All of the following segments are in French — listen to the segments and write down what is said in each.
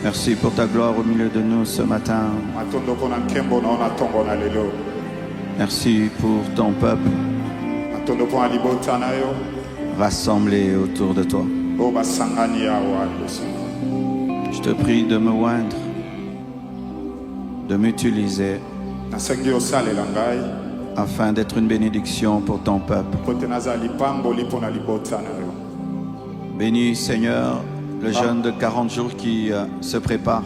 Merci pour ta gloire au milieu de nous ce matin. Merci pour ton peuple rassemblé autour de toi. Je te prie de me oindre, de m'utiliser afin d'être une bénédiction pour ton peuple. Bénis, Seigneur, le jeûne de 40 jours qui se prépare.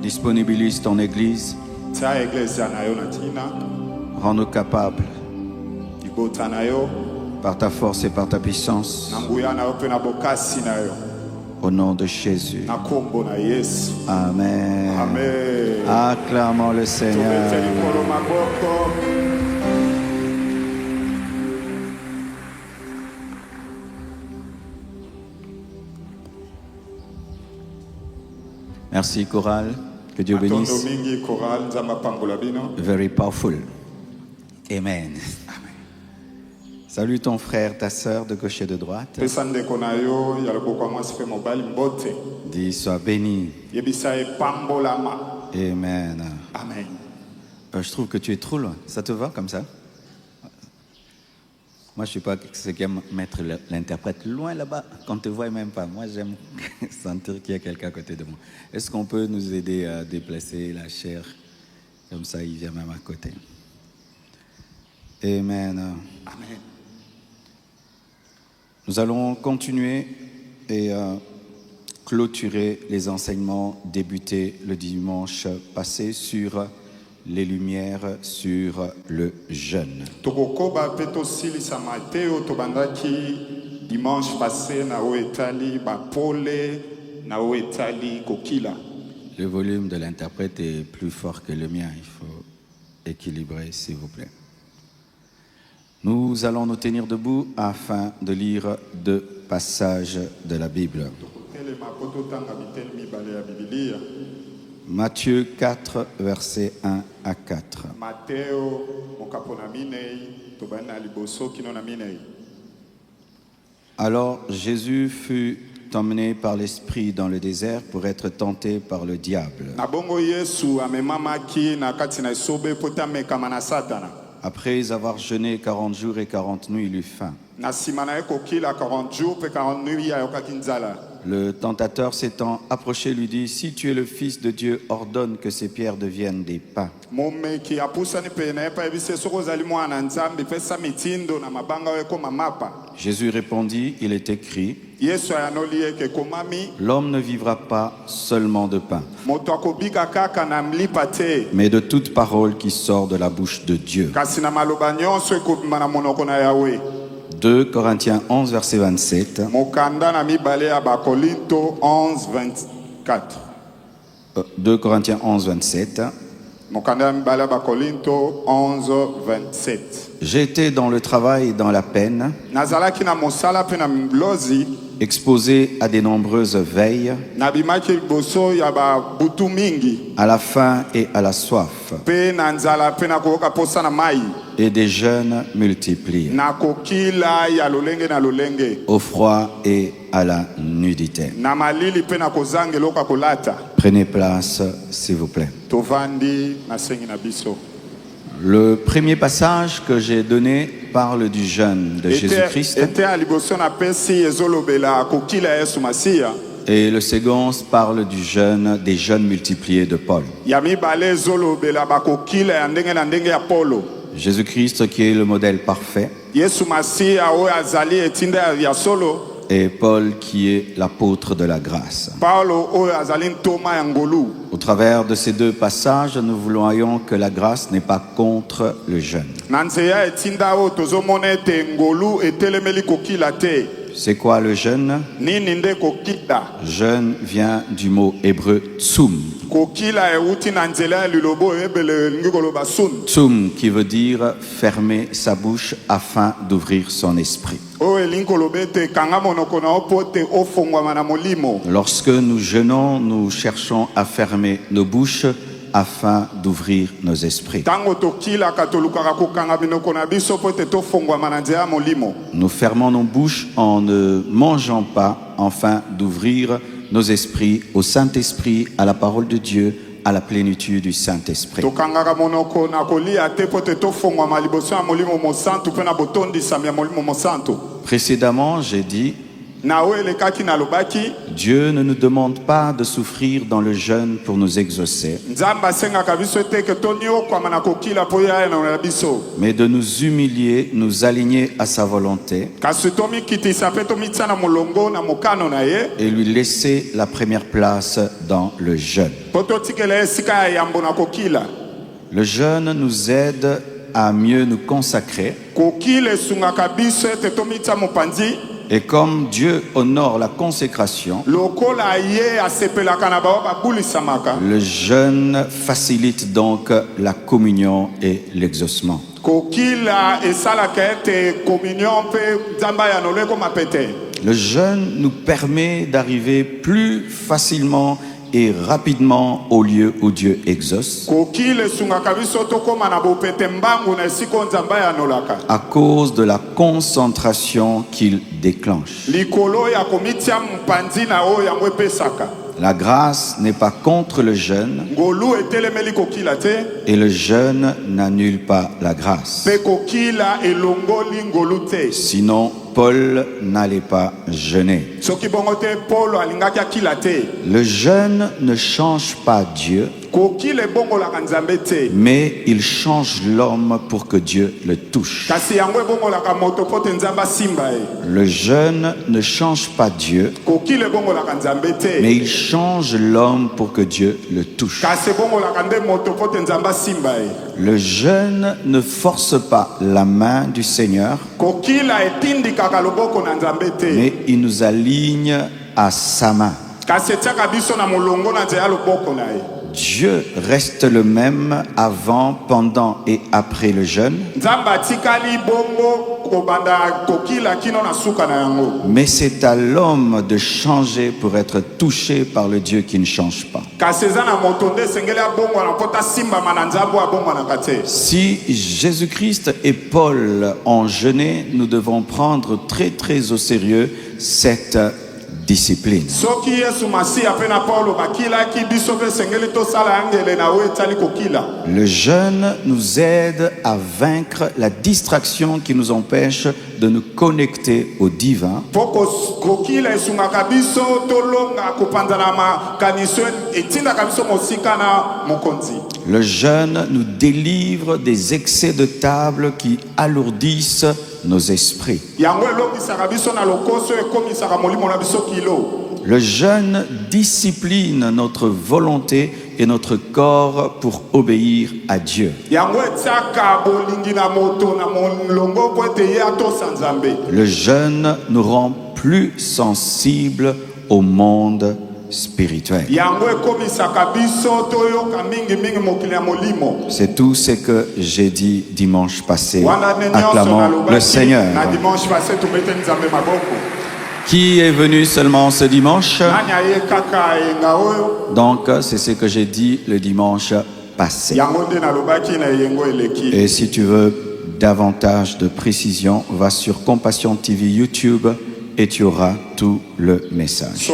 Disponibilise ton Église. Rends-nous capables par ta force et par ta puissance. Au nom de Jésus. Amen. Amen. Acclamons le Seigneur. Merci chorale, que Dieu bénisse. Very powerful. Amen. Salut ton frère, ta sœur de gauche et de droite. Dis, sois béni. Amen. Amen. Je trouve que tu es trop loin. Ça te va comme ça? Moi, je ne suis pas ceux qui aiment mettre l'interprète loin là-bas, qu'on ne te voit même pas. Moi, j'aime sentir qu'il y a quelqu'un à côté de moi. Est-ce qu'on peut nous aider à déplacer la chair? Comme ça, il vient même à côté. Amen. Amen. Nous allons continuer et clôturer les enseignements débutés le dimanche passé sur les lumières sur le jeûne. Le volume de l'interprète est plus fort que le mien, il faut équilibrer s'il vous plaît. Nous allons nous tenir debout afin de lire deux passages de la Bible. Matthieu 4, versets 1 à 4. Alors Jésus fut emmené par l'Esprit dans le désert pour être tenté par le diable. Après avoir jeûné 40 jours et 40 nuits, il eut faim. Le tentateur s'étant approché lui dit, si tu es le Fils de Dieu, ordonne que ces pierres deviennent des pains. Jésus répondit, il est écrit, l'homme ne vivra pas seulement de pain, mais de toute parole qui sort de la bouche de Dieu. 2 Corinthiens 11, verset 27. 2 Corinthiens 11, 27. J'ai été dans le travail et dans la peine, exposé à de nombreuses veilles, à la faim et à la soif, et des jeûnes multipliés, au froid et à la nudité. Prenez place, s'il vous plaît. Le premier passage que j'ai donné parle du jeûne de Jésus-Christ. Et le second parle du jeûne, des jeûnes multipliés de Paul. Jésus-Christ qui est le modèle parfait. Et Paul qui est l'apôtre de la grâce. Au travers de ces deux passages, nous voyons que la grâce n'est pas contre le jeûne. C'est quoi le jeûne? Jeûne vient du mot hébreu tsum. Tsum qui veut dire fermer sa bouche afin d'ouvrir son esprit. Lorsque nous jeûnons, nous cherchons à fermer nos bouches afin d'ouvrir nos esprits. Nous fermons nos bouches en ne mangeant pas, enfin d'ouvrir nos esprits au Saint-Esprit, à la parole de Dieu, à la plénitude du Saint-Esprit. Précédemment, j'ai dit, Dieu ne nous demande pas de souffrir dans le jeûne pour nous exaucer, mais de nous humilier, nous aligner à sa volonté et lui laisser la première place dans le jeûne. Le jeûne nous aide à mieux nous consacrer. Et comme Dieu honore la consécration, le jeûne facilite donc la communion et l'exaucement. Le jeûne nous permet d'arriver plus facilement et rapidement au lieu où Dieu exauce, à cause de la concentration qu'il déclenche. La grâce n'est pas contre le jeûne et le jeûne n'annule pas la grâce. Sinon, Paul n'allait pas jeûner. Le jeûne ne change pas Dieu, mais il change l'homme pour que Dieu le touche. Le jeûne ne change pas Dieu, mais il change l'homme pour que Dieu le touche. Le jeûne ne force pas la main du Seigneur, mais il nous aligne à sa main. Dieu reste le même avant, pendant et après le jeûne, mais c'est à l'homme de changer pour être touché par le Dieu qui ne change pas. Si Jésus-Christ et Paul ont jeûné, nous devons prendre très très au sérieux cette discipline. Le jeûne nous aide à vaincre la distraction qui nous empêche de nous connecter au divin. Le jeûne nous délivre des excès de table qui alourdissent nos esprits. Le jeûne discipline notre volonté et notre corps pour obéir à Dieu. Le jeûne nous rend plus sensibles au monde spirituel. C'est tout ce que j'ai dit dimanche passé. Acclamons le Seigneur. Qui est venu seulement ce dimanche? Donc, c'est ce que j'ai dit le dimanche passé. Et si tu veux davantage de précision, va sur Compassion TV YouTube et tu auras tout le message.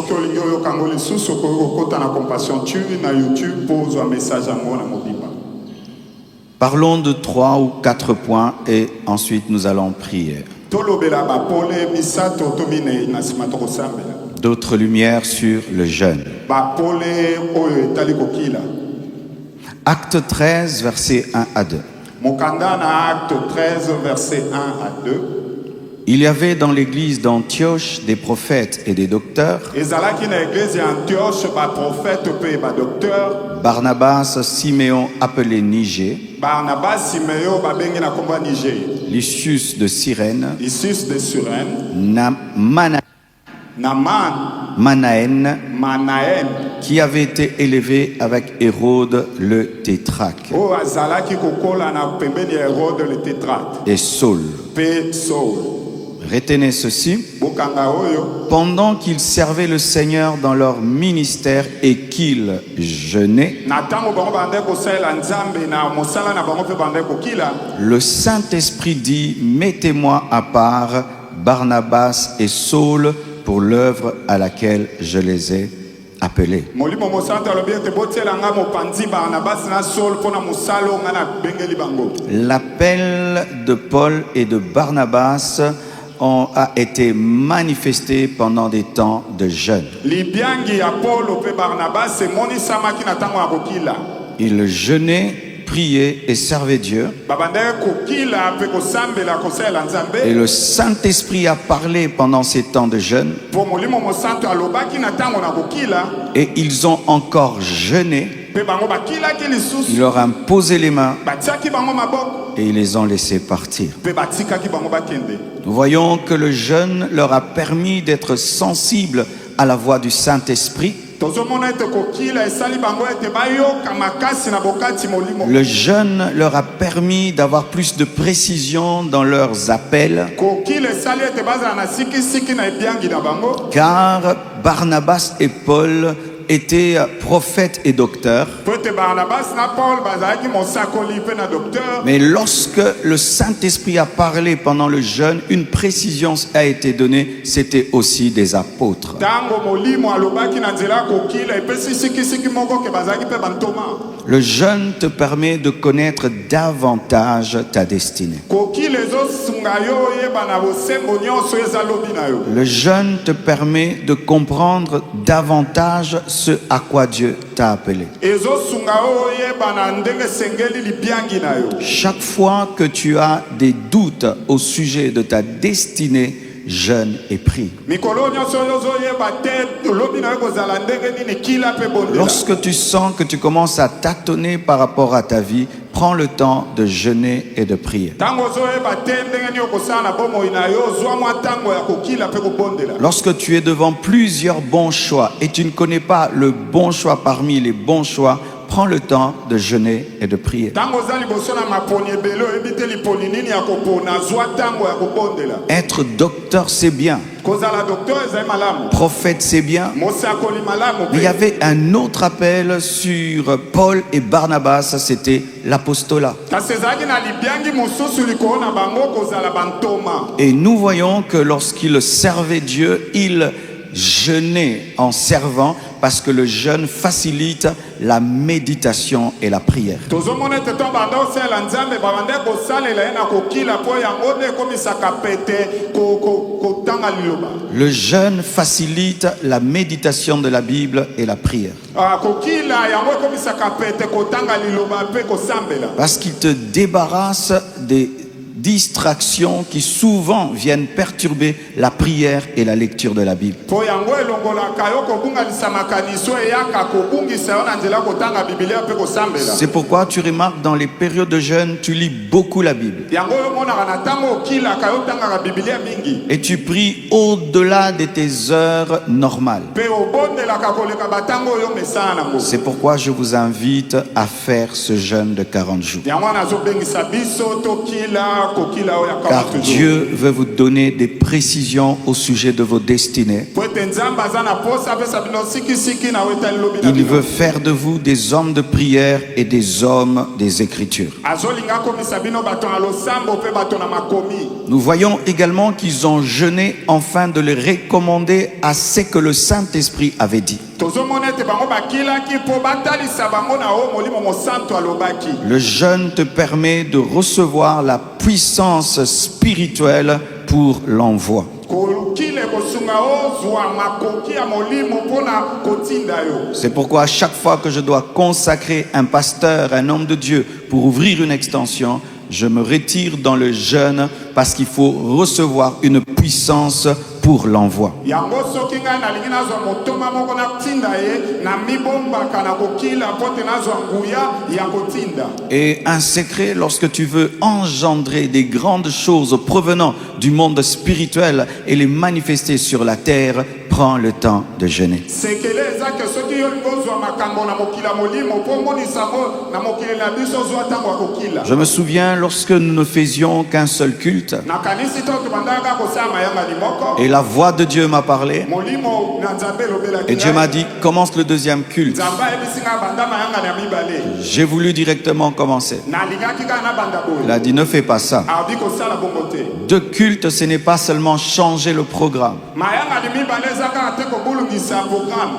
Parlons de 3 ou 4 points et ensuite nous allons prier. D'autres lumières sur le jeûne. Acte 13, versets 1 à 2. Il y avait dans l'église d'Antioche des prophètes et des docteurs. Barnabas, Siméon appelé Niger, Lucius de Cyrène, Manaën, qui avait été élevé avec Hérode le tétrarque, et Saul. Retenez ceci, pendant qu'ils servaient le Seigneur dans leur ministère et qu'ils jeûnaient, le Saint-Esprit dit, mettez-moi à part Barnabas et Saul pour l'œuvre à laquelle je les ai appelés. L'appel de Paul et de Barnabas a été manifesté pendant des temps de jeûne. Ils jeûnaient, priaient et servaient Dieu. Et le Saint-Esprit a parlé pendant ces temps de jeûne. Et ils ont encore jeûné. Il leur a imposé les mains et ils les ont laissés partir. Nous voyons que le jeûne leur a permis d'être sensibles à la voix du Saint-Esprit. Le jeûne leur a permis d'avoir plus de précision dans leurs appels, car Barnabas et Paul étaient prophètes et docteurs. Mais lorsque le Saint-Esprit a parlé pendant le jeûne, une précision a été donnée, c'était aussi des apôtres. Le jeûne te permet de connaître davantage ta destinée. Le jeûne te permet de comprendre davantage ce à quoi Dieu t'a appelé. Chaque fois que tu as des doutes au sujet de ta destinée, jeûne et prie. Lorsque tu sens que tu commences à tâtonner par rapport à ta vie, prends le temps de jeûner et de prier. Lorsque tu es devant plusieurs bons choix et tu ne connais pas le bon choix parmi les bons choix, prends le temps de jeûner et de prier. Être docteur, c'est bien. Prophète, c'est bien. Mais il y avait un autre appel sur Paul et Barnabas, c'était l'apostolat. Et nous voyons que lorsqu'ils servaient Dieu, ils jeûnaient en servant, parce que le jeûne facilite la méditation et la prière. Le jeûne facilite la méditation de la Bible et la prière. Parce qu'il te débarrasse des distractions qui souvent viennent perturber la prière et la lecture de la Bible. C'est pourquoi tu remarques dans les périodes de jeûne, tu lis beaucoup la Bible. Et tu pries au-delà de tes heures normales. C'est pourquoi je vous invite à faire ce jeûne de 40 jours. Car Dieu veut vous donner des précisions au sujet de vos destinées. Il veut faire de vous des hommes de prière et des hommes des Écritures. Nous voyons également qu'ils ont jeûné afin de les recommander à ce que le Saint-Esprit avait dit. Le jeûne te permet de recevoir la puissance spirituelle pour l'envoi. C'est pourquoi à chaque fois que je dois consacrer un pasteur, un homme de Dieu pour ouvrir une extension, je me retire dans le jeûne parce qu'il faut recevoir une puissance pour l'envoi. Et un secret, lorsque tu veux engendrer des grandes choses provenant du monde spirituel et les manifester sur la terre, prends prends le temps de jeûner. Je me souviens lorsque nous ne faisions qu'un seul culte et la voix de Dieu m'a parlé et Dieu m'a dit commence le deuxième culte. J'ai voulu directement commencer. Il a dit ne fais pas ça. Deux cultes, ce n'est pas seulement changer le programme,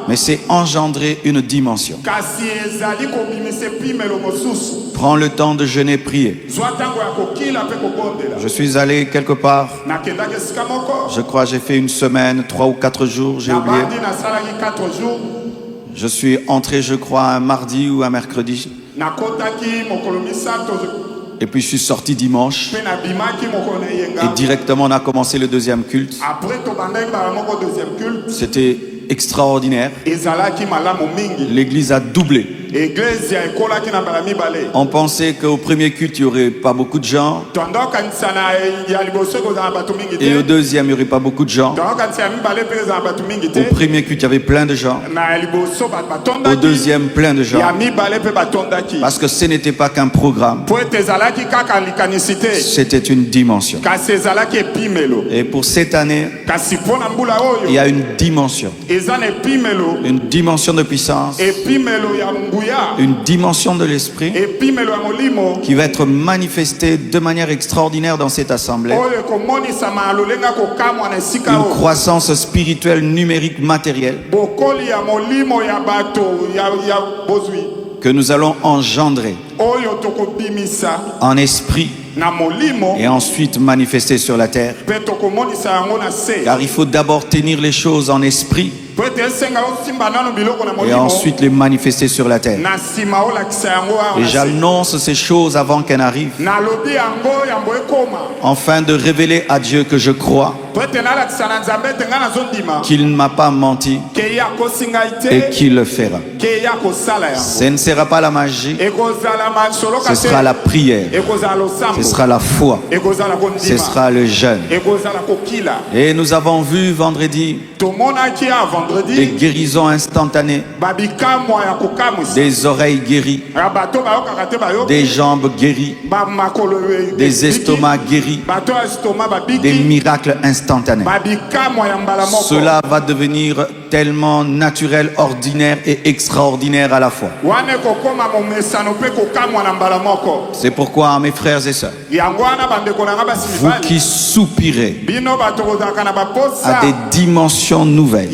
mais c'est engendrer une dimension. Prends le temps de jeûner, prier. Je suis allé quelque part, je crois que j'ai fait une semaine, 3 ou 4 jours, j'ai oublié. Je suis entré, je crois, un mardi ou un mercredi. Et puis je suis sorti dimanche. Et directement on a commencé le deuxième culte. C'était extraordinaire. L'église a doublé. On pensait qu'au premier culte, il n'y aurait pas beaucoup de gens. Et au deuxième, il n'y aurait pas beaucoup de gens. Au premier culte, il y avait plein de gens. Au deuxième, plein de gens. Parce que ce n'était pas qu'un programme. C'était une dimension. Et pour cette année, il y a une dimension. Une dimension de puissance. Une dimension de l'esprit qui va être manifestée de manière extraordinaire dans cette assemblée. Une croissance spirituelle, numérique, matérielle que nous allons engendrer en esprit et ensuite manifester sur la terre. Car il faut d'abord tenir les choses en esprit et ensuite les manifester sur la terre. Et j'annonce ces choses avant qu'elles n'arrivent, afin de révéler à Dieu que je crois qu'il ne m'a pas menti et qu'il le fera. Ce ne sera pas la magie, ce sera la prière, ce sera la foi, ce sera le jeûne. Et nous avons vu vendredi des guérisons instantanées, des oreilles guéries, des jambes guéries, des estomacs guéris, des miracles instantanés. Cela va devenir tellement naturel, ordinaire et extraordinaire à la fois. C'est pourquoi, mes frères et sœurs, vous qui soupirez à des dimensions nouvelles,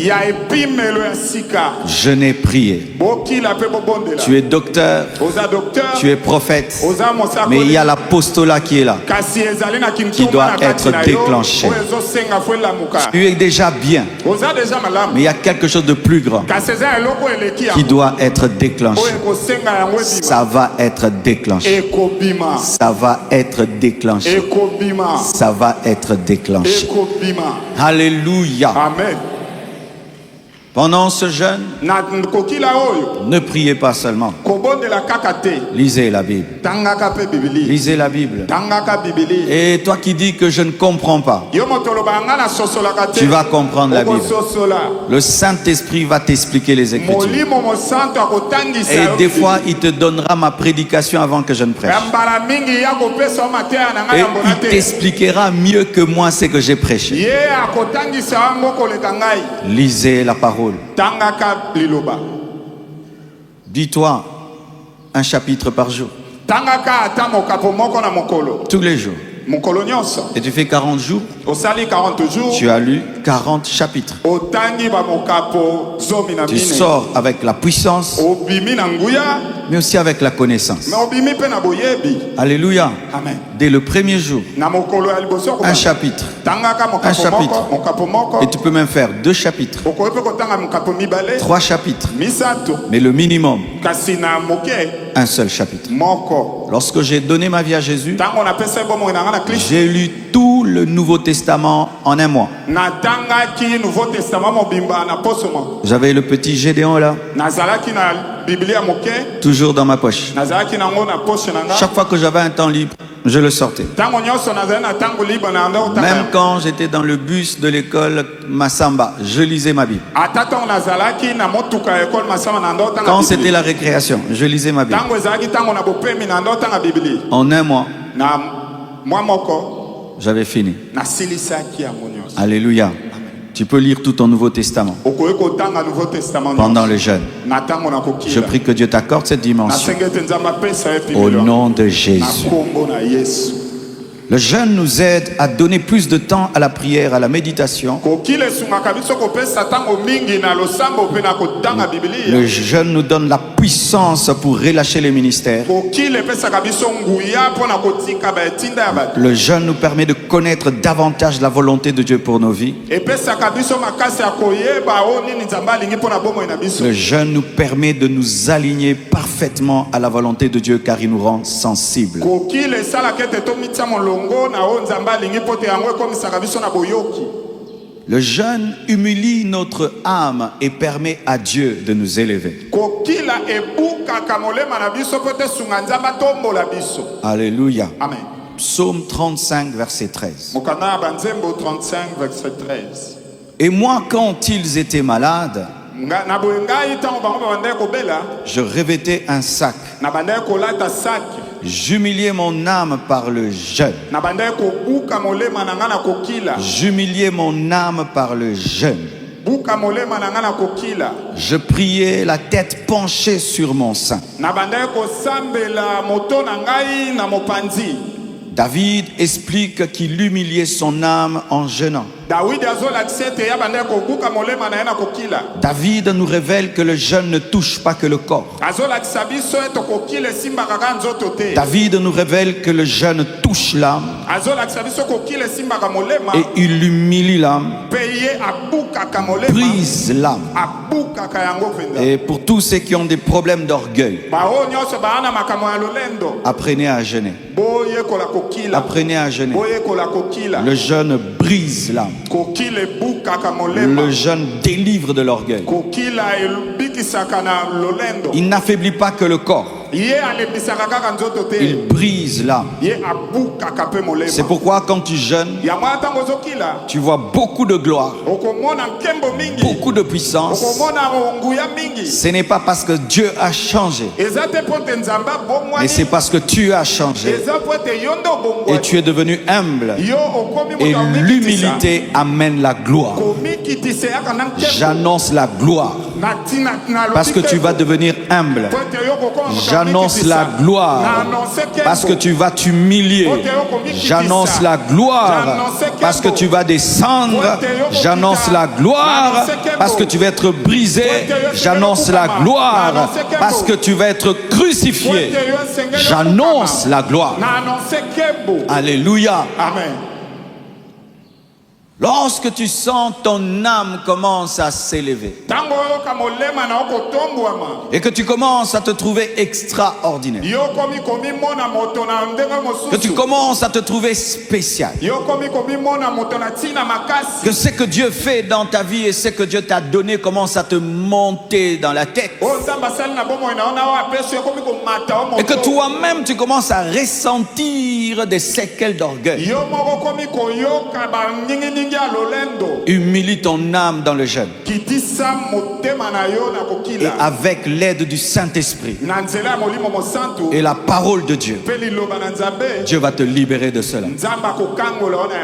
je n'ai prié. Tu es docteur, tu es prophète, mais il y a l'apostolat qui est là, qui doit être déclenché. Tu es déjà bien, mais il y a quelque chose de plus grand qui doit être déclenché. Ça va être déclenché. Ça va être déclenché. Ça va être déclenché. Alléluia. Amen. Pendant ce jeûne, ne priez pas seulement. Lisez la Bible. Lisez la Bible. Et toi qui dis que je ne comprends pas, tu vas comprendre la Bible. Le Saint-Esprit va t'expliquer les Écritures. Et des fois, il te donnera ma prédication avant que je ne prêche. Et il t'expliquera mieux que moi ce que j'ai prêché. Lisez la parole. Dis-toi un chapitre par jour. Tous les jours. Et tu fais 40 jours. Tu as lu 40 chapitres. Tu sors avec la puissance, mais aussi avec la connaissance. Alléluia. Amen. Dès le premier jour, un chapitre. Un chapitre. Et tu peux même faire 2 chapitres, 3 chapitres. Mais le minimum, un seul chapitre. Lorsque j'ai donné ma vie à Jésus, j'ai lu tout le Nouveau Testament en un mois. J'avais le petit Gédéon là, toujours dans ma poche. Chaque fois que j'avais un temps libre, je le sortais. Même quand j'étais dans le bus de l'école Massamba, je lisais ma Bible. Quand c'était la récréation, je lisais ma Bible. En un mois, j'avais fini. Alléluia. Tu peux lire tout ton Nouveau Testament pendant le jeûne. Je prie que Dieu t'accorde cette dimension. Au nom de Jésus. Le jeûne nous aide à donner plus de temps à la prière, à la méditation. Le jeûne nous donne la puissance pour relâcher les ministères. Le jeûne nous permet de connaître davantage la volonté de Dieu pour nos vies. Le jeûne nous permet de nous aligner parfaitement à la volonté de Dieu car il nous rend sensibles. Le jeûne humilie notre âme et permet à Dieu de nous élever. Alléluia. Amen. Psaume 35, verset 13. Et moi, quand ils étaient malades, je revêtais un sac. J'humiliais mon âme par le jeûne. J'humiliais mon âme par le jeûne. Je priais la tête penchée sur mon sein. David explique qu'il humiliait son âme en jeûnant. David nous révèle que le jeûne ne touche pas que le corps. David nous révèle que le jeûne touche l'âme et il humilie l'âme, brise l'âme. Et pour tous ceux qui ont des problèmes d'orgueil, apprenez à jeûner. Apprenez à jeûner. Le jeûne brise l'âme. Le jeûne délivre de l'orgueil. Il n'affaiblit pas que le corps. Il brise l'âme. C'est pourquoi quand tu jeûnes, tu vois beaucoup de gloire, beaucoup de puissance. Ce n'est pas parce que Dieu a changé, mais c'est parce que tu as changé et tu es devenu humble. Et l'humilité amène la gloire. J'annonce la gloire parce que tu vas devenir humble. J'annonce la gloire parce que tu vas t'humilier. J'annonce la gloire parce que tu vas descendre. J'annonce la gloire parce que tu vas être brisé. J'annonce la gloire parce que tu vas être crucifié. J'annonce la gloire. Alléluia. Amen. Lorsque tu sens ton âme commence à s'élever et que tu commences à te trouver extraordinaire, que tu commences à te trouver spécial, que ce que Dieu fait dans ta vie et ce que Dieu t'a donné commence à te monter dans la tête, et que toi-même tu commences à ressentir des séquelles d'orgueil, humilie ton âme dans le jeûne. Et avec l'aide du Saint-Esprit et la parole de Dieu, Dieu va te libérer de cela.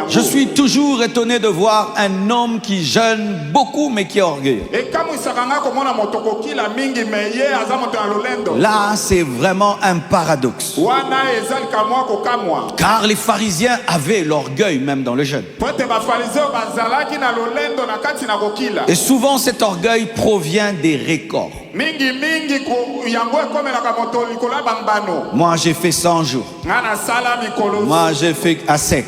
Je suis toujours étonné de voir un homme qui jeûne beaucoup mais qui est orgueilleux. Là, c'est vraiment un paradoxe. Car les pharisiens avaient l'orgueil même dans le jeûne. Et souvent cet orgueil provient des records. Moi j'ai fait 100 jours. Moi j'ai fait à sec.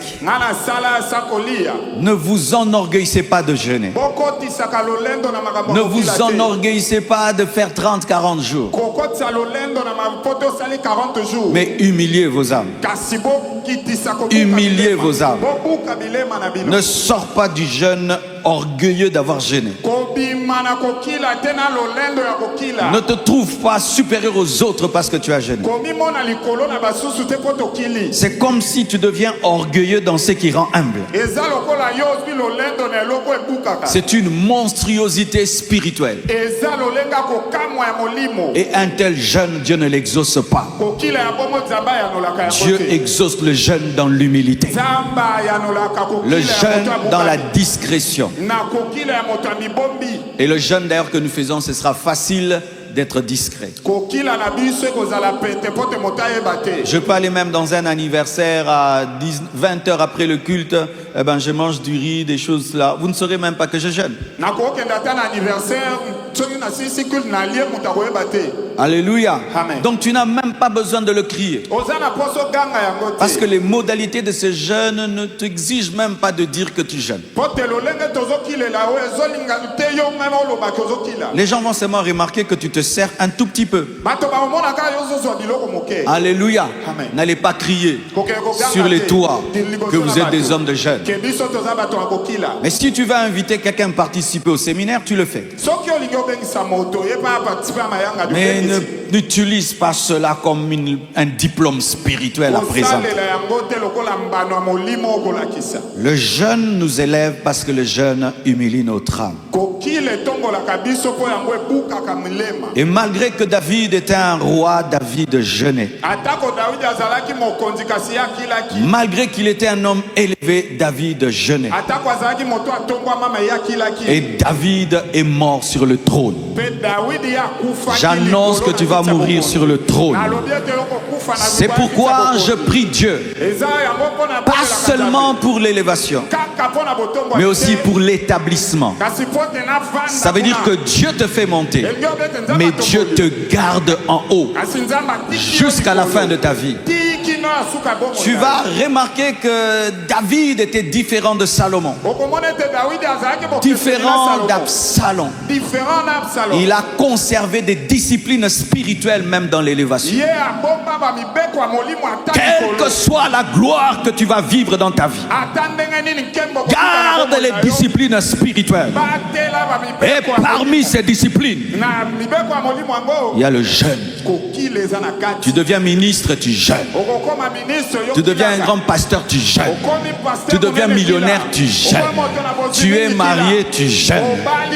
Ne vous enorgueillissez pas de jeûner. Ne vous enorgueillissez pas de faire 30-40 jours. Mais humiliez vos âmes. Humiliez vos âmes. Ne sors pas du jeûne orgueilleux d'avoir jeûné. Ne te trouve pas supérieur aux autres parce que tu as jeûné. C'est comme si tu deviens orgueilleux dans ce qui rend humble. C'est une monstruosité spirituelle. Et un tel jeûne, Dieu ne l'exauce pas. Dieu exauce le jeûne dans l'humilité. Le jeûne dans la discrétion. Et le jeûne d'ailleurs que nous faisons, ce sera facile d'être discret. Je peux aller même dans un anniversaire à 20 heures après le culte, eh ben, je mange du riz, des choses là. Vous ne saurez même pas que je jeûne. Alléluia. Amen. Donc tu n'as même pas besoin de le crier. Parce que les modalités de ce jeûne ne t'exigent même pas de dire que tu jeûnes. Les gens vont seulement remarquer que tu te sers un tout petit peu. Alléluia. N'allez pas crier sur les toits que vous êtes des hommes de jeûne. Mais si tu vas inviter quelqu'un à participer au séminaire, tu le fais. Mais n'utilise pas cela comme un diplôme spirituel à présenter. Le jeûne nous élève parce que le jeûne humilie notre âme. Et malgré que David était un roi, David jeûnait. Malgré qu'il était un homme élevé, David jeûnait. Et David est mort sur le trône. J'annonce que tu vas mourir sur le trône. C'est pourquoi je prie Dieu, pas seulement pour l'élévation, mais aussi pour l'établissement. Ça veut dire que Dieu te fait monter, mais Dieu te garde en haut jusqu'à la fin de ta vie. Tu vas remarquer que David était différent de Salomon, différent d'Absalom. Il a conservé des disciplines spirituelles même dans l'élévation. Quelle que soit la gloire que tu vas vivre dans ta vie, garde les disciplines spirituelles. Et parmi ces disciplines, il y a le jeûne. Tu deviens ministre, tu jeûnes. Tu deviens un grand pasteur, tu jeûnes. Tu deviens millionnaire, tu jeûnes. Tu es marié, tu jeûnes.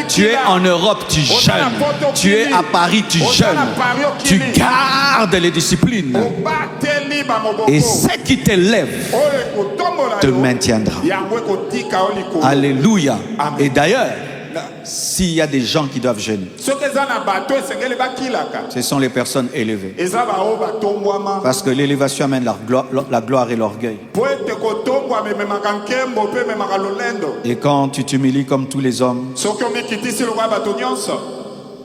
Tu es en Europe, tu jeûnes. Tu es à Paris, tu jeûnes. Tu gardes les disciplines. Et ce qui t'élève te maintiendra. Alléluia. Et d'ailleurs, s'il y a des gens qui doivent jeûner, ce sont les personnes élevées. Parce que l'élévation amène la gloire et l'orgueil. Et quand tu t'humilies comme tous les hommes,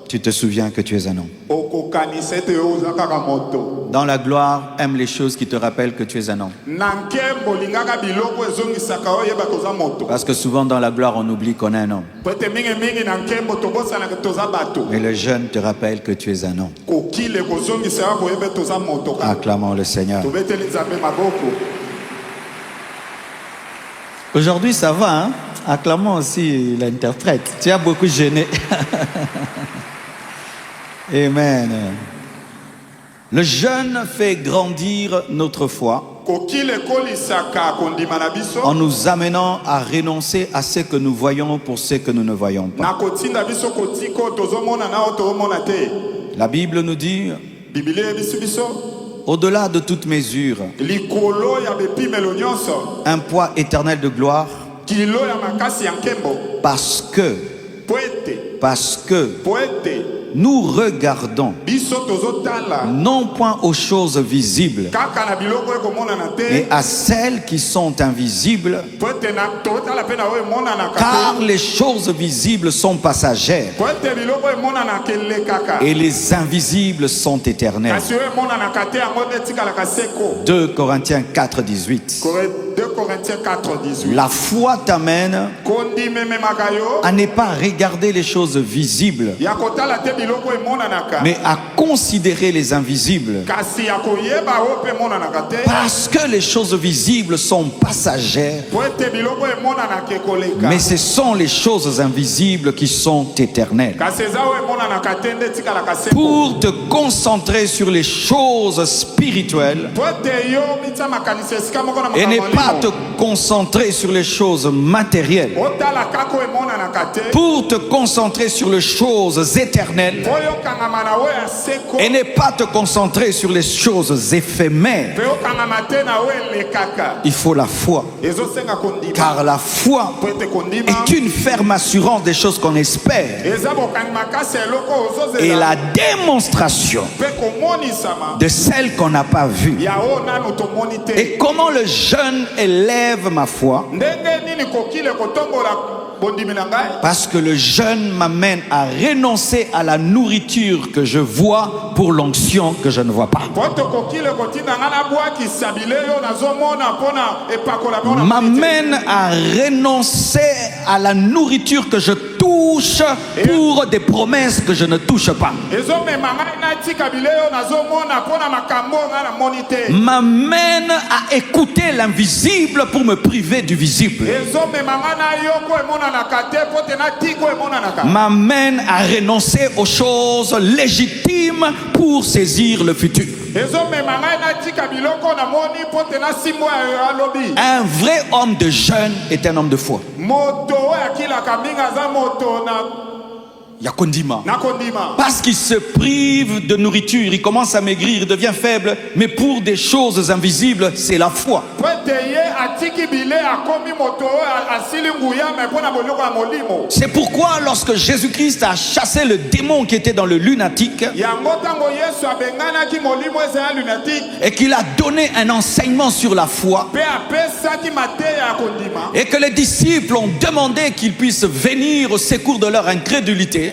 tu te souviens que tu es un homme. Dans la gloire, aime les choses qui te rappellent que tu es un homme. Parce que souvent dans la gloire, on oublie qu'on est un homme. Mais le jeûne te rappelle que tu es un homme. Acclamons le Seigneur. Aujourd'hui, ça va, hein? Acclamons aussi l'interprète. Tu as beaucoup jeûné. Amen. Le jeûne fait grandir notre foi en nous amenant à renoncer à ce que nous voyons pour ce que nous ne voyons pas. La Bible nous dit, au-delà de toute mesure, un poids éternel de gloire, parce que nous regardons non point aux choses visibles, mais à celles qui sont invisibles, car les choses visibles sont passagères et les invisibles sont éternels. 2 Corinthiens 4, 18. La foi t'amène à ne pas regarder les choses choses visibles, mais à considérer les invisibles. Parce que les choses visibles sont passagères, mais ce sont les choses invisibles qui sont éternelles. Pour te concentrer sur les choses spirituelles et ne pas te concentrer sur les choses matérielles. Pour te concentrer sur les choses éternelles et ne pas te concentrer sur les choses éphémères. Il faut la foi. Car la foi est une ferme assurance des choses qu'on espère et la démonstration de celles qu'on n'a pas vues. Et comment le jeûne élève ma foi? Parce que le jeûne m'amène à renoncer à la nourriture que je vois pour l'onction que je ne vois pas. M'amène à renoncer à la nourriture que je touche pour des promesses que je ne touche pas. M'amène à écouter l'invisible pour me priver du visible. M'amène à renoncer aux choses légitimes pour saisir le futur. Un vrai homme de jeûne est un homme de foi. Yakondima. Parce qu'il se prive de nourriture, il commence à maigrir, il devient faible, mais pour des choses invisibles, c'est la foi. C'est pourquoi lorsque Jésus-Christ a chassé le démon qui était dans le lunatique et qu'il a donné un enseignement sur la foi et que les disciples ont demandé qu'ils puissent venir au secours de leur incrédulité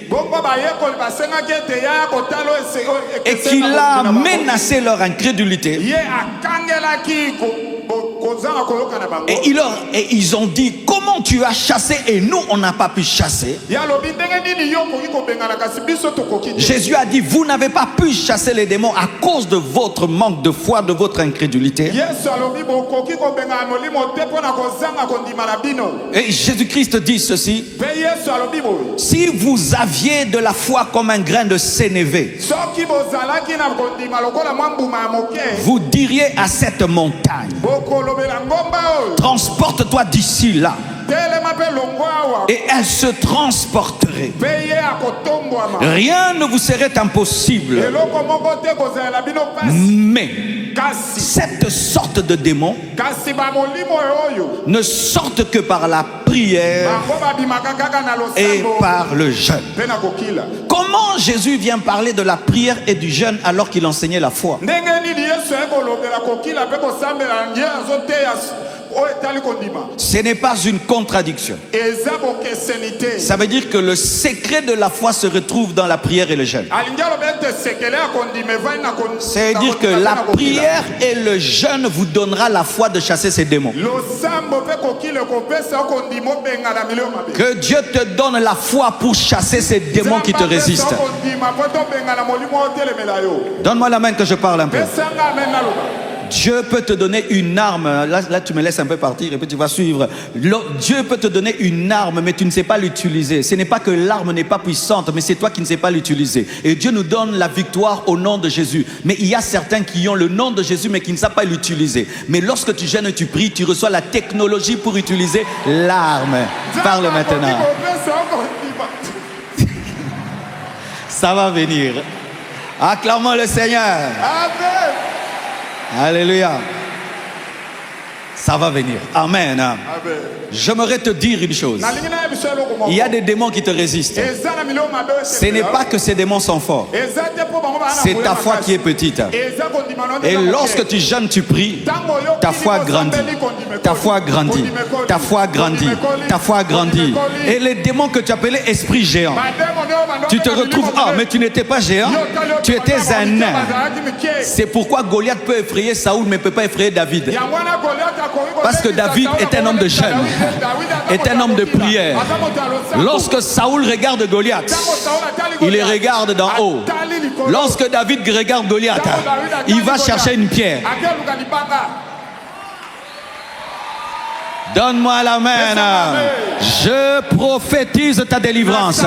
et qu'il a menacé leur incrédulité, et ils ont dit: comment tu as chassé et nous on n'a pas pu chasser? Jésus a dit: vous n'avez pas pu chasser les démons à cause de votre manque de foi, de votre incrédulité. Et Jésus-Christ dit ceci: si vous aviez de la foi comme un grain de sénévé, vous diriez à cette montagne: transporte-toi d'ici là, et elle se transporterait. Rien ne vous serait impossible. Mais cette sorte de démons ne sortent que par la prière et par le jeûne. Comment Jésus vient parler de la prière et du jeûne alors qu'il enseignait la foi? Ce n'est pas une contradiction. Ça veut dire que le secret de la foi se retrouve dans la prière et le jeûne. C'est-à-dire que la prière et le jeûne vous donnera la foi de chasser ces démons. Que Dieu te donne la foi pour chasser ces démons qui te résistent. Donne-moi la main que je parle un peu. Dieu peut te donner une arme. Là, tu me laisses un peu partir et puis tu vas suivre. Dieu peut te donner une arme, mais tu ne sais pas l'utiliser. Ce n'est pas que l'arme n'est pas puissante, mais c'est toi qui ne sais pas l'utiliser. Et Dieu nous donne la victoire au nom de Jésus. Mais il y a certains qui ont le nom de Jésus, mais qui ne savent pas l'utiliser. Mais lorsque tu jeûnes et tu pries, tu reçois la technologie pour utiliser l'arme. Parle maintenant. Ça va venir. Acclamons le Seigneur. Amen. Alléluia. Ça va venir. Amen. Amen. J'aimerais te dire une chose. Il y a des démons qui te résistent. Ce n'est pas que ces démons sont forts. C'est ta foi qui est petite. Et lorsque tu jeûnes, tu pries, ta foi grandit. Ta foi grandit. Ta foi grandit. Ta foi grandit. Et les démons que tu appelais esprits géants, tu te retrouves, mais tu n'étais pas géant, tu étais un nain. C'est pourquoi Goliath peut effrayer Saoul mais ne peut pas effrayer David. Parce que David est un homme de jeûne, est un homme de prière. Lorsque Saoul regarde Goliath, il le regarde d'en haut. Lorsque David regarde Goliath, il va chercher une pierre. Donne-moi la main. Je prophétise ta délivrance.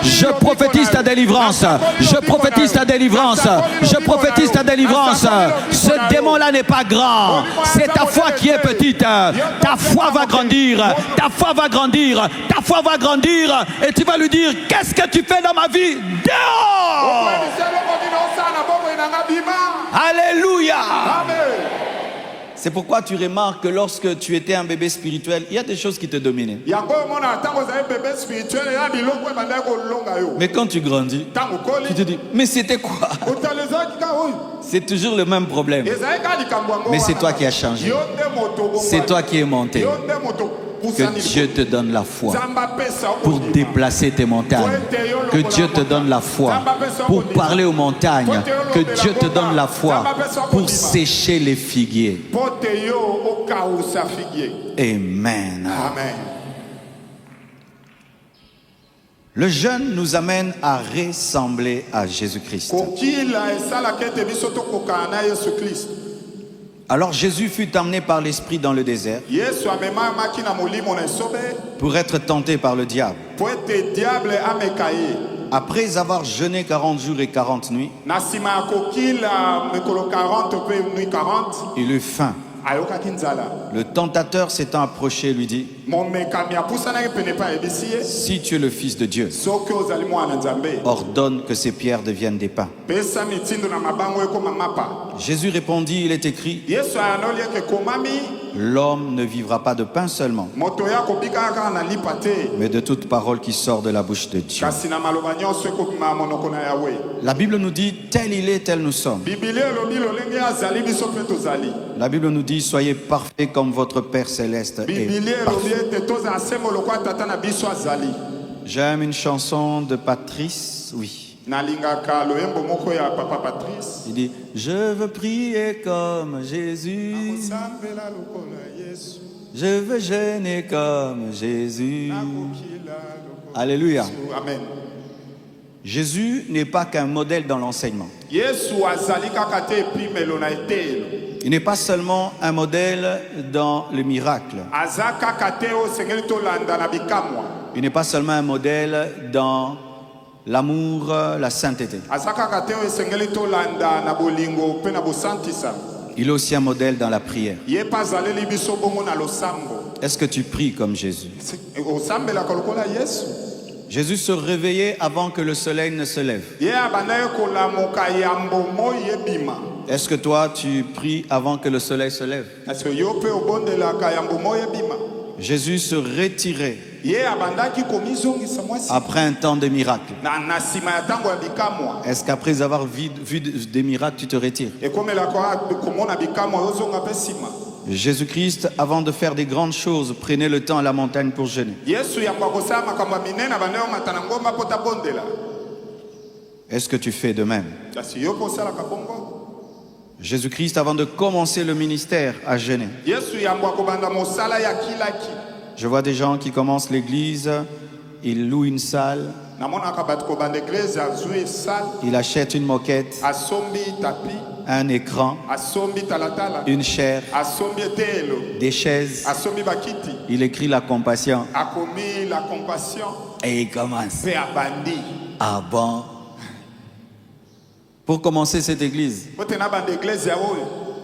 Je prophétise ta délivrance. Je prophétise ta délivrance. Je prophétise ta délivrance. Ce démon-là n'est pas grand. C'est ta foi qui est petite. Ta foi va grandir. Ta foi va grandir. Ta foi va grandir. Et tu vas lui dire, qu'est-ce que tu fais dans ma vie? Dehors! Alléluia! C'est pourquoi tu remarques que lorsque tu étais un bébé spirituel, il y a des choses qui te dominaient. Mais quand tu grandis, tu te dis, mais c'était quoi? C'est toujours le même problème. Mais c'est toi qui as changé. C'est toi qui es monté. Que Dieu te donne la foi pour déplacer tes montagnes. Que Dieu te donne la foi pour parler aux montagnes. Que Dieu te donne la foi pour sécher les figuiers. Amen. Le jeûne nous amène à ressembler à Jésus-Christ. Alors Jésus fut emmené par l'Esprit dans le désert pour être tenté par le diable. Après avoir jeûné 40 jours et 40 nuits, il eut faim. Le tentateur s'étant approché lui dit, si tu es le Fils de Dieu, ordonne que ces pierres deviennent des pains. Jésus répondit, il est écrit, l'homme ne vivra pas de pain seulement, mais de toute parole qui sort de la bouche de Dieu. La Bible nous dit, tel il est, tel nous sommes. La Bible nous dit, soyez parfaits comme votre Père Céleste est parfait. J'aime une chanson de Patrice, oui. Il dit, je veux prier comme Jésus. Je veux jeûner comme Jésus. Alléluia. Amen. Jésus n'est pas qu'un modèle dans l'enseignement. Il n'est pas seulement un modèle dans le miracle. Il n'est pas seulement un modèle dans l'amour, la sainteté. Il est aussi un modèle dans la prière. Est-ce que tu pries comme Jésus? Jésus se réveillait avant que le soleil ne se lève. Est-ce que toi, tu pries avant que le soleil se lève? Jésus se retirait après un temps de miracle. Est-ce qu'après avoir vu des miracles, tu te retires? Jésus-Christ, avant de faire des grandes choses, prenait le temps à la montagne pour jeûner. Est-ce que tu fais de même? Jésus-Christ, avant de commencer le ministère, a jeûné. Je vois des gens qui commencent l'église, ils louent une salle, ils achètent une moquette, un écran, une chaire, des chaises. Il écrit la compassion. Et il commence. Ah bon? Pour commencer cette église,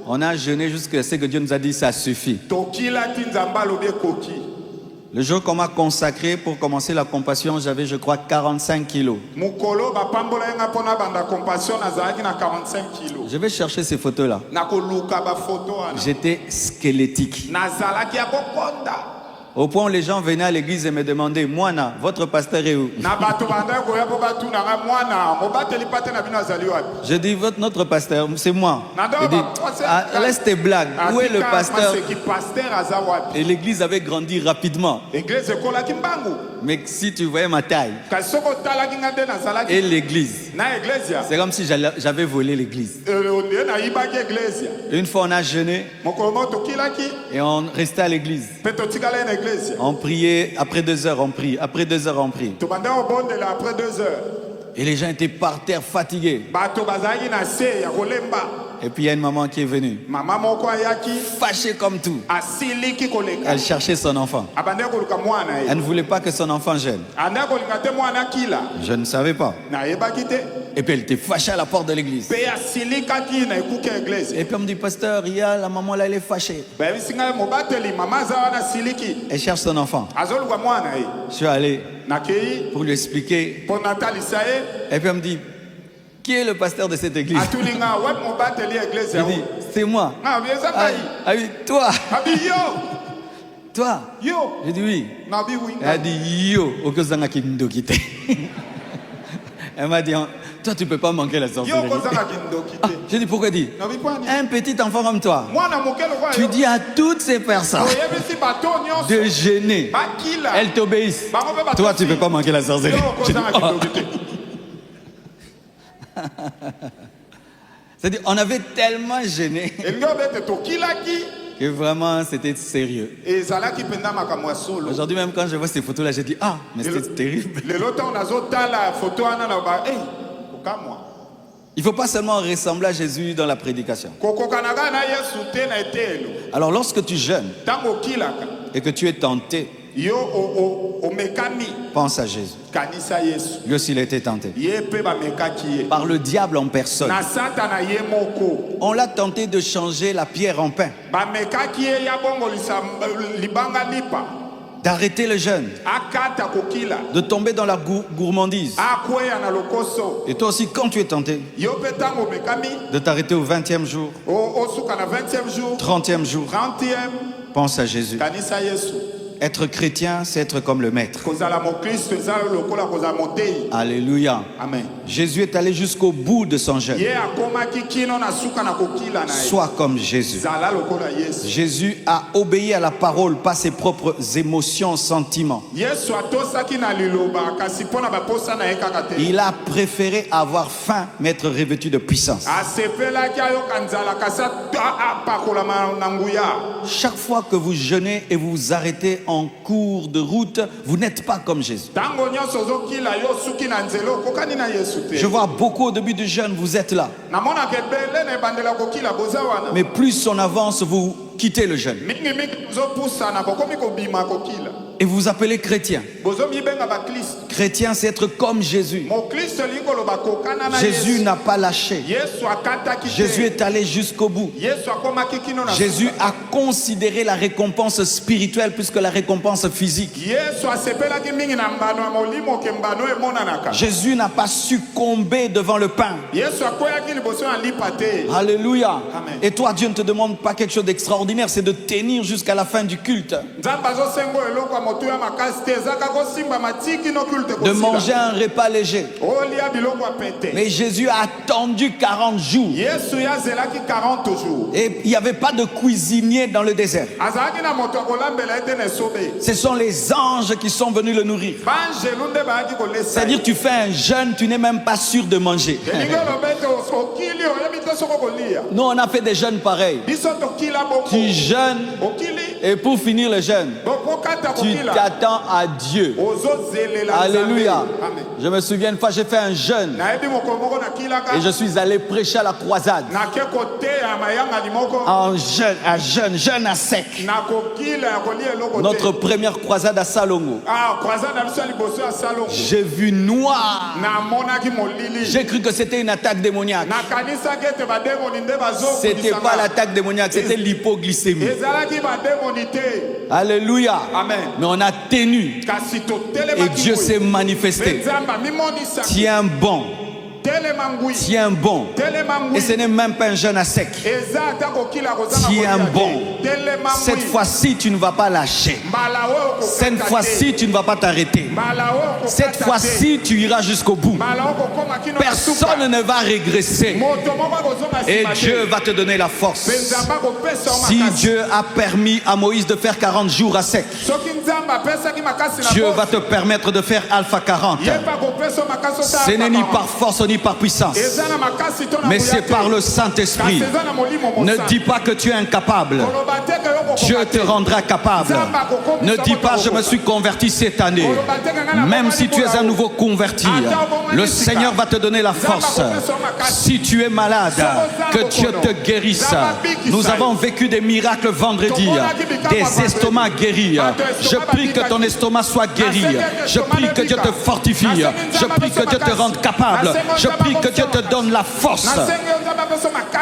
on a jeûné jusqu'à ce que Dieu nous a dit ça suffit. Le jour qu'on m'a consacré pour commencer la compassion, j'avais, je crois, 45 kilos. Je vais chercher ces photos-là. J'étais squelettique. Au point où les gens venaient à l'église et me demandaient, Moana, votre pasteur est où? Je dis, notre pasteur, c'est moi. Je dis, ah, laisse tes blagues. Où est le pasteur? Et l'église avait grandi rapidement. Mais si tu voyais ma taille et l'église, C'est comme si j'avais volé l'église. Une fois, on a jeûné et on restait à l'église. On priait, après 2 heures, on prie. Après 2 heures, on prie. Et les gens étaient par terre fatigués. Et puis il y a une maman qui est venue, fâchée comme tout. Elle cherchait son enfant. Elle ne voulait pas que son enfant jeûne. Je ne savais pas. Et puis elle était fâchée à la porte de l'église. Et puis on me dit, pasteur, il y a la maman là, elle est fâchée. Elle cherche son enfant. Je suis allé pour lui expliquer. Et puis on me dit, qui est le pasteur de cette église? Il dit, c'est moi. Ah oui, toi. Toi. J'ai dit oui. Elle a dit yo. Elle m'a dit, toi tu ne peux pas manquer la sorcellerie. J'ai dit, pourquoi dit? Un petit enfant comme toi, tu dis à toutes ces personnes de jeûner. Elles t'obéissent. Toi tu ne peux pas manquer la sorcellerie. C'est-à-dire, on avait tellement gêné que vraiment c'était sérieux. Aujourd'hui, même quand je vois ces photos-là, je dis, ah, mais c'était terrible. Il ne faut pas seulement ressembler à Jésus dans la prédication. Alors, lorsque tu jeûnes et que tu es tenté, pense à Jésus. Lui aussi il a été tenté par le diable en personne. On l'a tenté de changer la pierre en pain, d'arrêter le jeûne, de tomber dans la gourmandise. Et toi aussi, quand tu es tenté de t'arrêter au 20e jour, 30e jour, pense à Jésus. Être chrétien, c'est être comme le maître. Alléluia. Amen. Jésus est allé jusqu'au bout de son jeûne. Sois comme Jésus. Jésus a obéi à la parole, pas ses propres émotions, sentiments. Il a préféré avoir faim, mais être revêtu de puissance. Chaque fois que vous jeûnez et vous vous arrêtez en cours de route, vous n'êtes pas comme Jésus. Je vois beaucoup au début du jeûne, vous êtes là. Mais plus on avance, vous quittez le jeûne. Et vous vous appelez chrétien. Chrétien, c'est être comme Jésus. Jésus n'a pas lâché. Jésus est allé jusqu'au bout. Jésus a considéré la récompense spirituelle plus que la récompense physique. Jésus n'a pas succombé devant le pain. Alléluia. Et toi, Dieu ne te demande pas quelque chose d'extraordinaire, c'est de tenir jusqu'à la fin du culte. De manger un repas léger. Mais Jésus a attendu 40 jours. Et il n'y avait pas de cuisinier dans le désert. Ce sont les anges qui sont venus le nourrir. C'est-à-dire tu fais un jeûne, tu n'es même pas sûr de manger. Nous on a fait des jeûnes pareils. Tu jeûnes et pour finir le jeûne, tu t'attends à Dieu. Alléluia. Je me souviens une fois, j'ai fait un jeûne et je suis allé prêcher à la croisade. En jeûne, jeûne à sec. Notre première croisade à Salongo. J'ai vu noir. J'ai cru que c'était une attaque démoniaque. C'était pas l'attaque démoniaque, c'était l'hypoglycémie. Alléluia. Amen. Mais on a tenu et Dieu s'est manifesté. Tiens bon. Tiens bon. Et ce n'est même pas un jeûne à sec. Tiens bon. Cette fois-ci, tu ne vas pas lâcher. Cette fois-ci, tu ne vas pas t'arrêter. Cette fois-ci, tu iras jusqu'au bout. Personne ne va régresser. Et Dieu va te donner la force. Si Dieu a permis à Moïse de faire 40 jours à sec, Dieu va te permettre de faire Alpha 40. Ce n'est ni par force ni par puissance, mais c'est par le Saint-Esprit. Ne dis pas que tu es incapable. Dieu te rendra capable. Ne dis pas je me suis converti cette année. Même si tu es un nouveau converti, le Seigneur va te donner la force. Si tu es malade, que Dieu te guérisse. Nous avons vécu des miracles vendredi, des estomacs guéris. Je prie que ton estomac soit guéri. Je prie que Dieu te fortifie. Je prie que Dieu te rende capable. Je prie que Dieu te donne la force.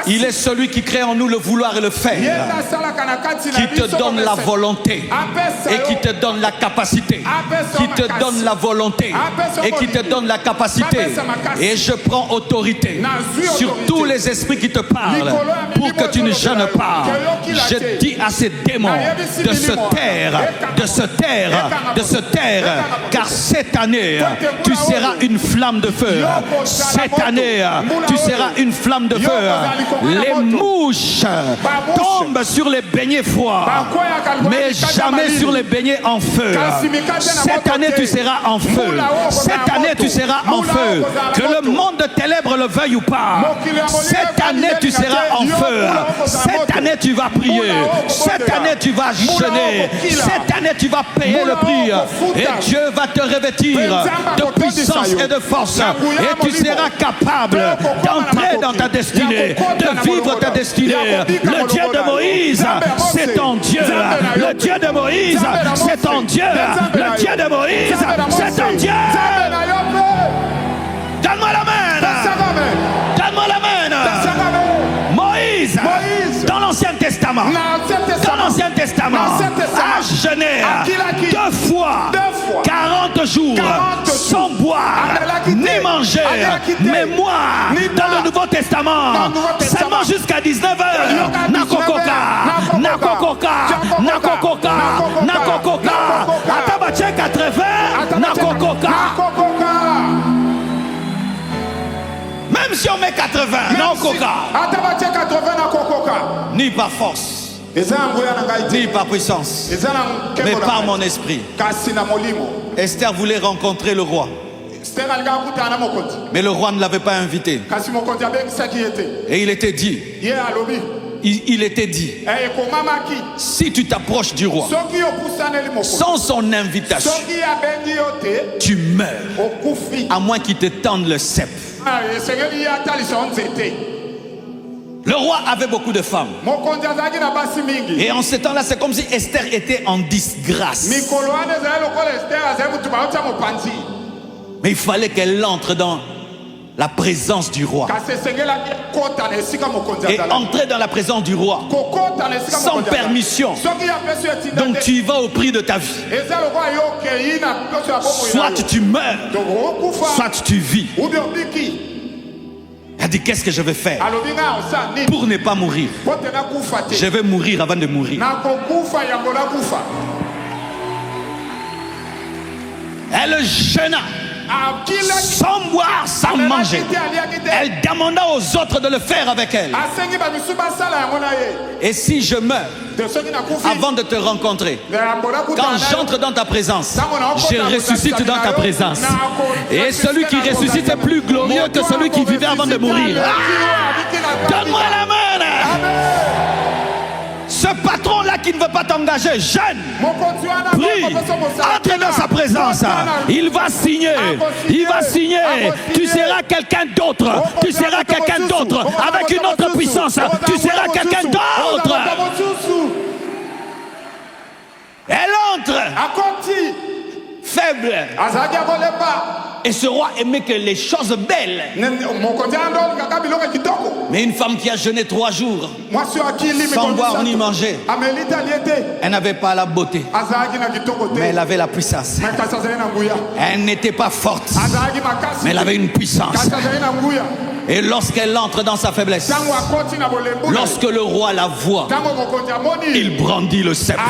Il est celui qui crée en nous le vouloir et le faire, qui te donne la volonté et qui te donne la capacité, qui te donne la volonté et qui te donne la capacité. Et je prends autorité sur tous les esprits qui te parlent pour que tu ne jeûnes pas. Je dis à ces démons de se taire, de se taire, de se taire, car cette année tu seras une flamme de feu. Cette année tu seras une flamme de feu. Les mouches tombent sur les beignets froids, mais jamais sur les beignets en feu. Cette année tu seras en feu. Cette année tu seras en feu. Que le monde de ténèbres le veuille ou pas, cette année tu seras en feu. Cette année tu vas prier. Cette année tu vas jeûner. Cette année tu vas payer le prix. Et Dieu va te revêtir de puissance et de force. Et tu seras capable d'entrer dans ta destinée, de vivre ta destinée. Le Dieu de Moïse, c'est ton Dieu. Le Dieu de Moïse, c'est ton Dieu. Le Dieu de Moïse, c'est ton Dieu. Donne-moi la main. Donne-moi la main. Moïse, dans l'Ancien Testament, a jeûné 2 fois 40 jours sans boire ni manger. Mais moi, dans le Nouveau Testament, seulement jusqu'à 19h, nakokoka, nakokoka, nakokoka, nakokoka, atabache 80, nakokoka. Même si on met 80, nakokoka, ni par force, ni par puissance, mais par mon esprit. Esther voulait rencontrer le roi, mais le roi ne l'avait pas invité. Et il était dit, si tu t'approches du roi sans son invitation, tu meurs, à moins qu'il te tende le sceptre. Le roi avait beaucoup de femmes. Et en ce temps-là, c'est comme si Esther était en disgrâce. Mais il fallait qu'elle entre dans la présence du roi. Et entrer dans la présence du roi sans permission. Donc tu y vas au prix de ta vie. Soit tu meurs, soit tu vis. Elle dit, qu'est-ce que je vais faire pour ne pas mourir? Je vais mourir avant de mourir. Elle jeûna sans boire, sans manger. Elle demanda aux autres de le faire avec elle. Et si je meurs avant de te rencontrer, quand j'entre dans ta présence, je ressuscite dans ta présence. Et celui qui ressuscite est plus glorieux que celui qui vivait avant de mourir. Donne-moi la main. Ce patron-là qui ne veut pas t'engager, jeûne, prie, entre dans sa présence. Il va signer, il va signer. Tu seras quelqu'un d'autre, tu seras quelqu'un d'autre, avec une autre puissance. Tu seras quelqu'un d'autre. Elle entre. faible. Et ce roi aimait que les choses belles. Mais une femme qui a jeûné 3 jours sans boire ni manger, elle n'avait pas la beauté, mais elle avait la puissance. Elle n'était pas forte, mais elle avait une puissance. Et lorsqu'elle entre dans sa faiblesse, lorsque le roi la voit, il brandit le sceptre.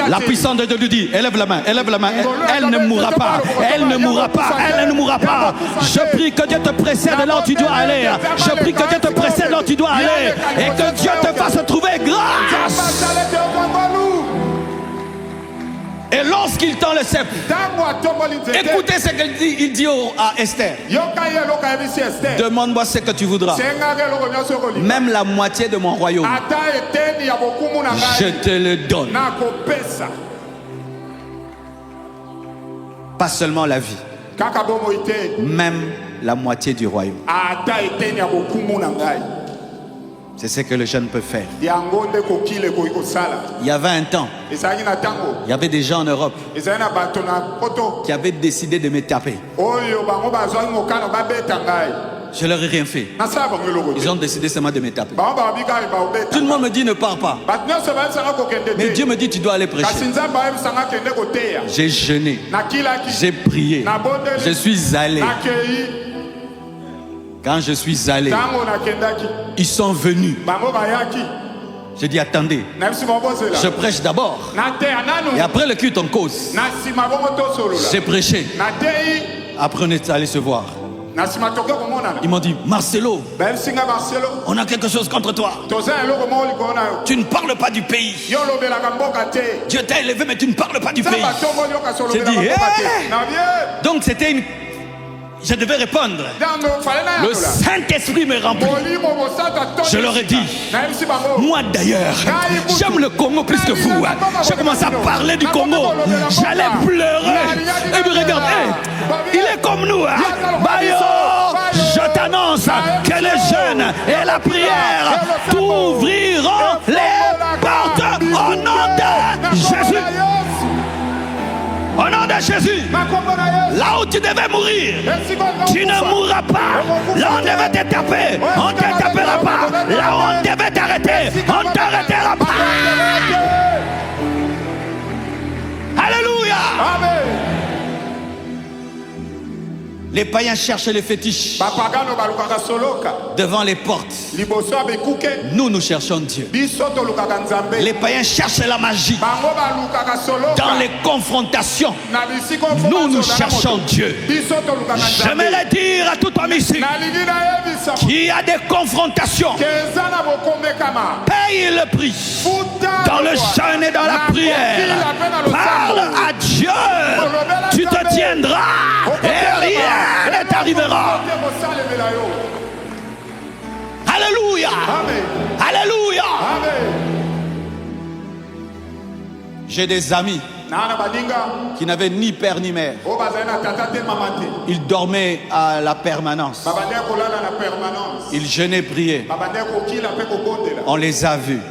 La puissance de Dieu lui dit, élève la main, élève la main. Elle ne mourra pas, elle ne mourra pas, elle ne mourra pas. Je prie que Dieu te précède là où tu dois aller. Je prie que Dieu te précède là où tu dois aller. Et que Dieu te fasse trouver grâce. Et lorsqu'il tend le sceptre, écoutez ce qu'il dit, il dit à Esther, demande-moi ce que tu voudras, même la moitié de mon royaume, je te le donne. Pas seulement la vie, même la moitié du royaume. C'est ce que le jeune peut faire. Il y avait un temps, il y avait des gens en Europe qui avaient décidé de me taper. Je leur ai rien fait. Ils ont décidé seulement de me taper. Tout le monde me dit ne pars pas. Mais Dieu me dit tu dois aller prêcher. J'ai jeûné, j'ai prié, je suis allé. Quand je suis allé, ils sont venus. Je dis attendez, je prêche d'abord et après le culte en cause. J'ai prêché. Après on est allé se voir. Ils m'ont dit Marcelo, on a quelque chose contre toi. Tu ne parles pas du pays. Dieu t'a élevé mais tu ne parles pas du pays. J'ai dit donc c'était une... Je devais répondre. Le Saint-Esprit me remplit. Je leur ai dit, moi d'ailleurs, j'aime le Congo plus que vous. J'ai commencé à parler du Congo. J'allais pleurer. Et me regarde, il est comme nous. Bayo, je t'annonce que les jeunes et la prière t'ouvriront les portes au nom de Jésus. Au nom de Jésus, là où tu devais mourir, tu ne mourras pas. Là où on devait te taper, on ne te tapera pas. Là où on devait t'arrêter, on ne t'arrêtera pas. Alléluia. Amen. Les païens cherchent les fétiches devant les portes. Nous, nous cherchons Dieu. Les païens cherchent la magie dans les confrontations. Nous, nous cherchons Dieu. J'aimerais dire à tout homme ici qu'il y a des confrontations. Paye le prix dans le jeûne et dans la prière. Parle à Dieu. Tu te tiendras et rien ne t'arrivera. Alléluia. Alléluia. J'ai des amis qui n'avaient ni père ni mère. Ils dormaient à la permanence. Ils jeûnaient, priaient. On les a vus.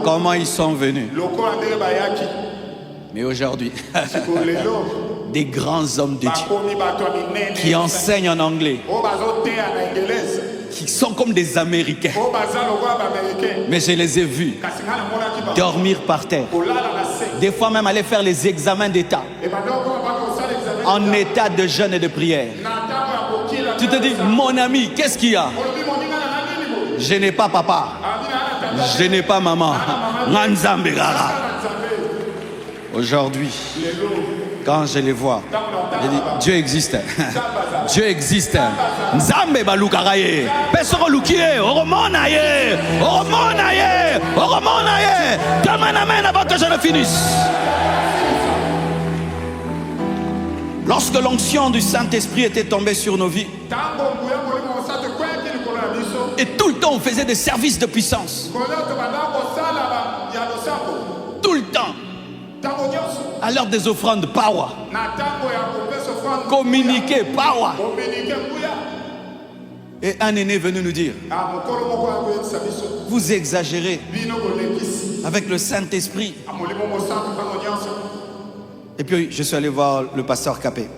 Comment ils sont venus. Mais aujourd'hui, des grands hommes de Dieu qui enseignent en anglais, qui sont comme des Américains. Mais je les ai vus dormir par terre. Des fois même aller faire les examens d'état en état de jeûne et de prière. Tu te dis, mon ami, qu'est-ce qu'il y a? Je n'ai pas papa. Je n'ai pas maman. Aujourd'hui, quand je les vois, je dis, Dieu existe. Dieu existe. Nzambe balukaraye. Pesoro lukie. Oromonaye. Oromonaye. Oromonaye. Demain amen avant que je ne finisse. Lorsque l'onction du Saint-Esprit était tombée sur nos vies, et tout le temps on faisait des services de puissance. Tout le temps. À l'heure des offrandes, power. Communiquer, power. Et un aîné est venu nous dire, vous exagérez avec le Saint-Esprit. Et puis je suis allé voir le pasteur Capé.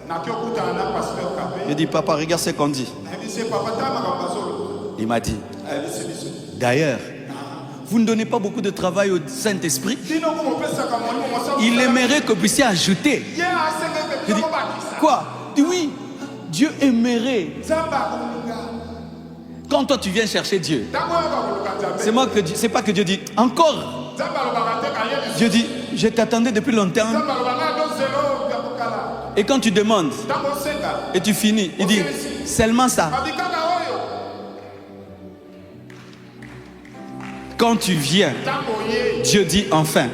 Il dit, papa, regarde ce qu'on dit. Il m'a dit, d'ailleurs, vous ne donnez pas beaucoup de travail au Saint-Esprit. Il aimerait que vous puissiez ajouter. Je dis, quoi? Il dit, oui, Dieu aimerait. Quand toi tu viens chercher Dieu, c'est pas que Dieu dit, encore. Dieu dit, je t'attendais depuis longtemps. Et quand tu demandes, et tu finis, il dit, seulement ça. Quand tu viens, Dieu dit enfin.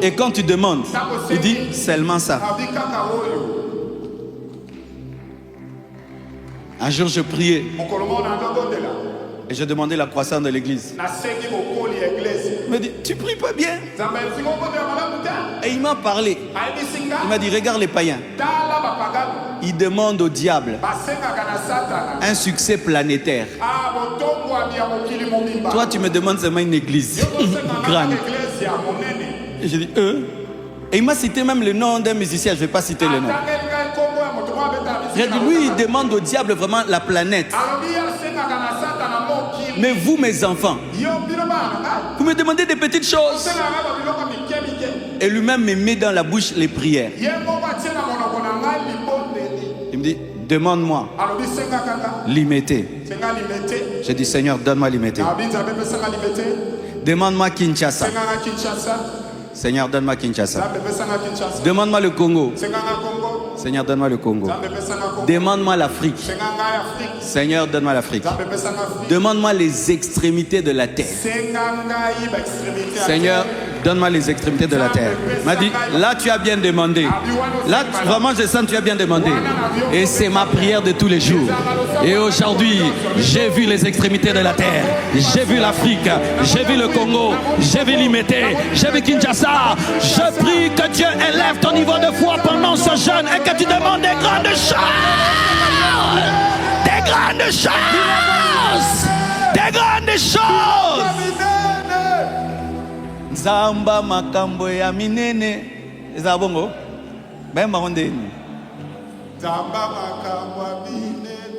Et quand tu demandes, il dit seulement ça. Un jour, je priais et je demandais la croissance de l'église. Il m'a dit, tu pries pas bien. Et il m'a parlé. Il m'a dit, regarde les païens. Ils demandent au diable un succès planétaire. Toi, tu me demandes seulement une église grande. Et j'ai dit, Et il m'a cité même le nom d'un musicien, je ne vais pas citer le nom. J'ai dit, lui, il demande au diable vraiment la planète. Mais vous, mes enfants, vous me demandez des petites choses. Et lui-même me met dans la bouche les prières. Il me dit, demande-moi Limité. J'ai dit, Seigneur, donne-moi Limité. Demande-moi Kinshasa. Seigneur, donne-moi Kinshasa. Demande-moi le Congo. Seigneur, donne-moi le Congo. Demande-moi l'Afrique. Seigneur, donne-moi l'Afrique. Demande-moi les extrémités de la terre. Seigneur, donne-moi les extrémités de la terre. Il m'a dit, là tu as bien demandé. Là vraiment je sens que tu as bien demandé. Et c'est ma prière de tous les jours. Et aujourd'hui, j'ai vu les extrémités de la terre. J'ai vu l'Afrique. J'ai vu le Congo. J'ai vu Limité. J'ai vu Kinshasa. Je prie que Dieu élève ton niveau de foi pendant ce jeûne et que tu demandes des grandes choses. Des grandes choses. Des grandes choses. Zamba makambo ya minene. Zabongo. Bemba ondeni. Zamba makambo ya minene.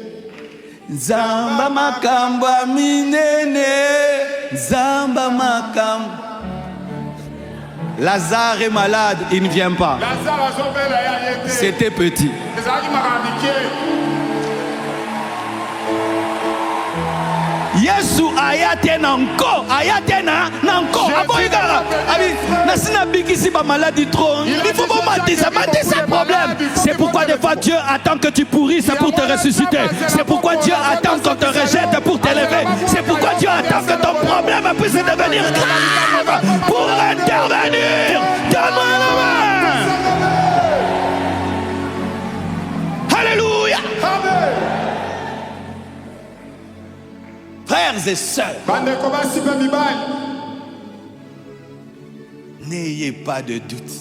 Zamba makambo ya minene. Zamba makambo. Lazare est malade, il ne vient pas. C'était petit. Yesu ayatena nko ayatena nanko aboyigala abi nasina bikisi ba maladie trop il faut pas matisa problème. C'est pourquoi des fois Dieu attend que tu pourrisses pour te ressusciter. C'est pourquoi Dieu attend qu'on te rejette pour t'élever. C'est pourquoi Dieu attend que ton problème puisse devenir grave pour intervenir. Donne-moi la main. Alléluia. Amen. Frères et sœurs, n'ayez pas de doute.